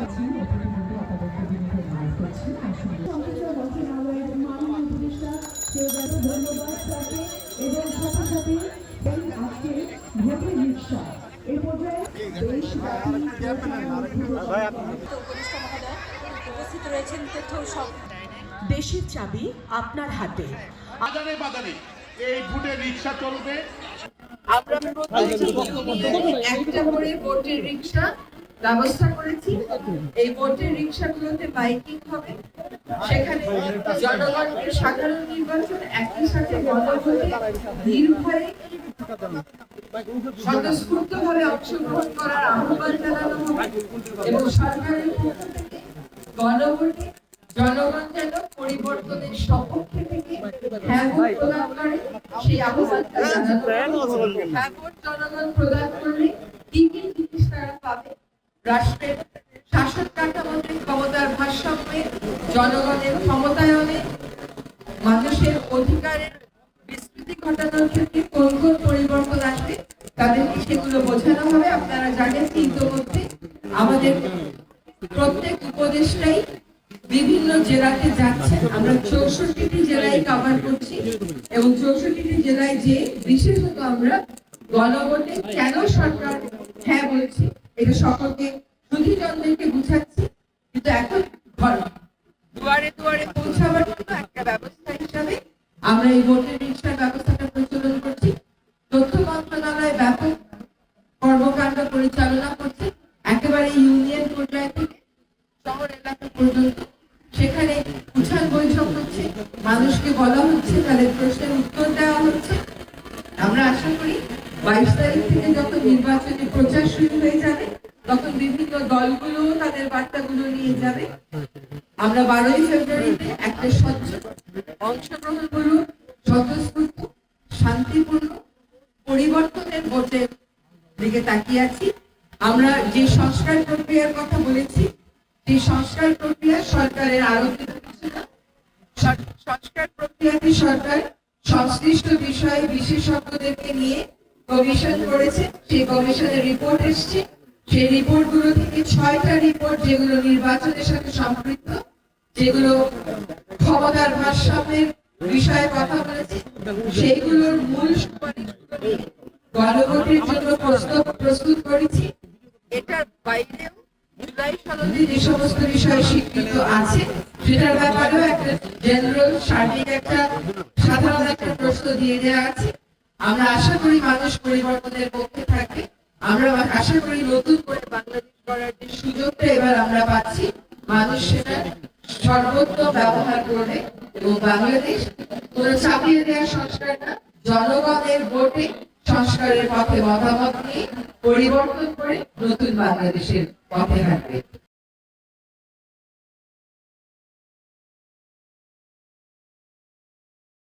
আছি অতিথিবৃন্দ আপনাদেরকে বিনীত অনুরোধ করছি আসলে মন্ত্রণালয়ের মাননীয় উপদেষ্টা ধন্যবাদ তাকে এবং সাথে সাথে আজকে ভোটের রিক্সা এই পর্যায়ে উপস্থিত রয়েছেন তথ্য সব। দেশের চাবি আপনার হাতে। বাজারে বাজারে এই ভোটের রিক্সা চলবে। আমরা একটা করে ভোটের রিক্সা ব্যবস্থা করেছি। এই ভোটের রিক্সাগুলোতে বাইকিং হবে, সেখানে জনগণকে সাধারণ নির্বাচন একই সাথে গণভোটে নির্ভয়ে স্বতঃস্ফূর্তভাবে অংশগ্রহণ করার আহ্বান জানানো হবে এবং সরকারের পক্ষ থেকে গণভোটে জনগণ যেন পরিবর্তনের সপক্ষে থেকে হ্যাঁ ভোট প্রদান করে সেই আহ্বানটা জানানো হবে। হ্যাঁ ভোট জনগণ প্রদান করলে কি কি জিনিস তারা পাবে? রাষ্ট্রের শাসন কাঠামোতে ক্ষমতার ভারসাম্যে, জনগণের ক্ষমতায়নে, মানুষের অধিকারের বিস্তৃতি ঘটানোর ক্ষেত্রে কোন কোন পরিবর্তন আসবে তাদেরকে সেগুলো বোঝানো হবে। আপনারা জানেন ইতিমধ্যে আমাদের প্রত্যেক উপদেষ্টাই বিভিন্ন জেলাতে যাচ্ছে। আমরা 64টি জেলায় কভার করছি এবং 64টি জেলায় যে বিশেষত আমরা গণভোটে কেন সরকার হ্যাঁ বলছি এটা সকলকে সুধীজনদেরকে বুঝাচ্ছি। কিন্তু এখন দুয়ারে দুয়ারে পৌঁছাবার জন্য একটা ব্যবস্থা হিসাবে আমরা এই ভোটের রিক্সার ব্যবস্থাটা প্রচলন করছি। তথ্য মন্ত্রণালয় ব্যাপক কর্মকাণ্ড পরিচালনা করছে একেবারে ইউনিয়ন পর্যায় থেকে শহর এলাকা পর্যন্ত। সেখানে উঠান বৈঠক হচ্ছে, মানুষকে বলা হচ্ছে, তাদের প্রশ্নের উত্তর দেওয়া হচ্ছে। আমরা আশা করি 22 তারিখ থেকে যখন নির্বাচনী প্রচার শুরু হয়ে যাবে তখন বিভিন্ন দলগুলো তাদের বার্তাগুলো নিয়ে যাবে। আমরা 12ই ফেব্রুয়ারিতে একটা স্বচ্ছ অংশগ্রহণমূলক স্বতঃস্ফূর্ত শান্তিপূর্ণ পরিবর্তনের ভোটের দিকে তাকিয়ে আছি। আমরা যে সংস্কার প্রক্রিয়ার কথা বলেছি সেই সংস্কার প্রক্রিয়া সরকারের আরোপিত কিছু না। সংস্কার প্রক্রিয়াতে সরকার সংশ্লিষ্ট বিষয়ে বিশেষজ্ঞদেরকে নিয়ে কমিশন করেছে। সেই কমিশনের রিপোর্ট এসছে। সেই রিপোর্ট গুলো থেকে 6টা রিপোর্ট যেগুলো নির্বাচনের সাথে সম্পৃক্ত, যেগুলো ক্ষমতার ভারসাম্যের বিষয়ে কথা বলেছে, সেইগুলোর মূল সুপারিশগুলো নিয়ে গণভোটের জন্য প্রস্তুত করেছি। এটার বাইরেও জুলাই সনদে যে সমস্ত বিষয় স্বীকৃত আছে সেটার ব্যাপারেও একটা জেনারেল সার্বিক একটা সাধারণ একটা প্রশ্ন দিয়ে দেওয়া আছে। আমরা আশা করি মানুষ পরিবর্তনের পক্ষে থাকবে। আমরা আশা করি নতুন করে বাংলাদেশ গড়ার যে সুযোগটা এবার আমরা পাচ্ছি, মানুষ সেটা সর্বোত্তম ব্যবহার করবে এবং বাংলাদেশ কোনো চাপিয়ে দেওয়া সংস্কার না, জনগণের ভোটে সংস্কারের পথে মতামত নিয়ে পরিবর্তন করে নতুন বাংলাদেশের পথে হাঁটবে।